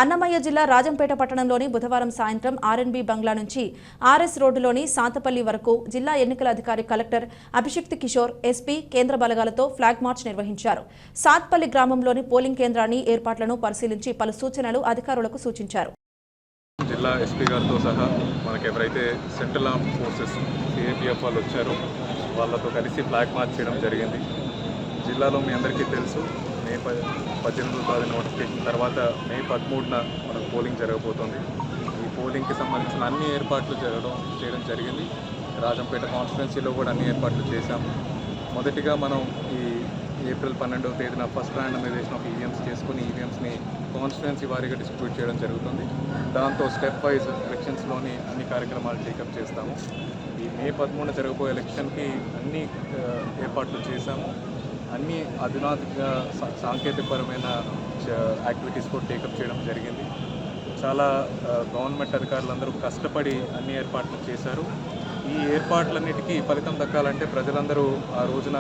అన్నమయ్య జిల్లా రాజంపేట పట్టణంలోని బుధవారం సాయంత్రం ఆర్ఎన్బి బంగ్లా నుంచి ఆర్ఎస్ రోడ్డులోని సాంతపల్లి వరకు జిల్లా ఎన్నికల అధికారి కలెక్టర్ అభిషిక్త్ కిషోర్ ఎస్పీ కేంద్ర బలగాలతో ఫ్లాగ్ మార్చ్ నిర్వహించారు. సాత్పల్లి గ్రామంలోని పోలింగ్ కేంద్రాన్ని ఏర్పాట్లను పరిశీలించి పలు సూచనలు అధికారులకు సూచించారు. జిల్లా ఎస్పీ గారితో సహా మనకి ఎవరైతే సెంట్రల్ ఆర్మ్ ఫోర్సెస్ సిఐపిఎఫ్ వాళ్ళు వచ్చారో వాళ్ళతో కలిసి ఫ్లాగ్ మార్చ్ చేయడం జరిగింది. జిల్లాలో మీ అందరికీ తెలుసు, మే 18వ తారీఖు నోటిఫికేషన్ తర్వాత మే 13న మనకు పోలింగ్ జరగబోతోంది. ఈ పోలింగ్కి సంబంధించిన అన్ని ఏర్పాట్లు చేయడం జరిగింది. రాజంపేట కాన్స్టిట్యున్సీలో కూడా అన్ని ఏర్పాట్లు చేశాము. మొదటిగా మనం ఈ ఏప్రిల్ 12వ తేదీన ఫస్ట్ ర్యాండమైజేషన్ ఆఫ్ ఈవీఎంస్ చేసుకుని ఈవీఎంస్ని కాన్స్టిట్యున్సీ వారీగా డిస్ట్రిబ్యూట్ చేయడం జరుగుతుంది. దాంతో స్టెప్ వైజ్ ఎలక్షన్స్లోని అన్ని కార్యక్రమాలు టేకప్ చేస్తాము. ఈ మే 13న జరగబోయే ఎలక్షన్కి అన్ని ఏర్పాట్లు చేశాము. అన్ని అధునాతన సాంకేతికపరమైన యాక్టివిటీస్ కూడా టేకప్ చేయడం జరిగింది. చాలా గవర్నమెంట్ అధికారులందరూ కష్టపడి అన్ని ఏర్పాట్లు చేశారు. ఈ ఏర్పాట్లన్నిటికీ ఫలితం దక్కాలంటే ప్రజలందరూ ఆ రోజున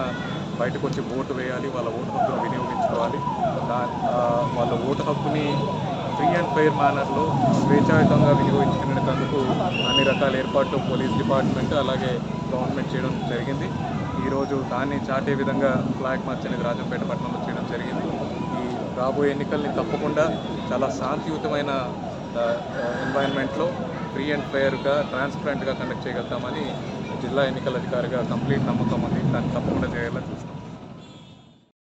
బయటకు వచ్చి ఓటు వేయాలి, వాళ్ళ ఓటు హక్కును వినియోగించుకోవాలి. వాళ్ళ ఓటు హక్కుని ఫ్రీ అండ్ ఫెయిర్ మేనర్లో స్వేచ్ఛాయుతంగా వినియోగించుకునేందుకు అన్ని రకాల ఏర్పాట్లు పోలీస్ డిపార్ట్మెంట్ అలాగే గవర్నమెంట్ చేయడం జరిగింది. ఈరోజు దాన్ని చాటే విధంగా ఫ్లాగ్ మార్చ్ అనేది రాజంపేట పట్టణంలో చేయడం జరిగింది. ఈ రాబోయే ఎన్నికల్ని తప్పకుండా చాలా శాంతియుతమైన ఎన్వైరన్మెంట్లో ఫ్రీ అండ్ ఫెయిర్గా ట్రాన్స్పరెంట్గా కండక్ట్ చేయగలుగుతామని జిల్లా ఎన్నికల అధికారిగా కంప్లీట్ నమ్మకం ఉంది. దాన్ని తప్పకుండా చేయాలని చూస్తాం.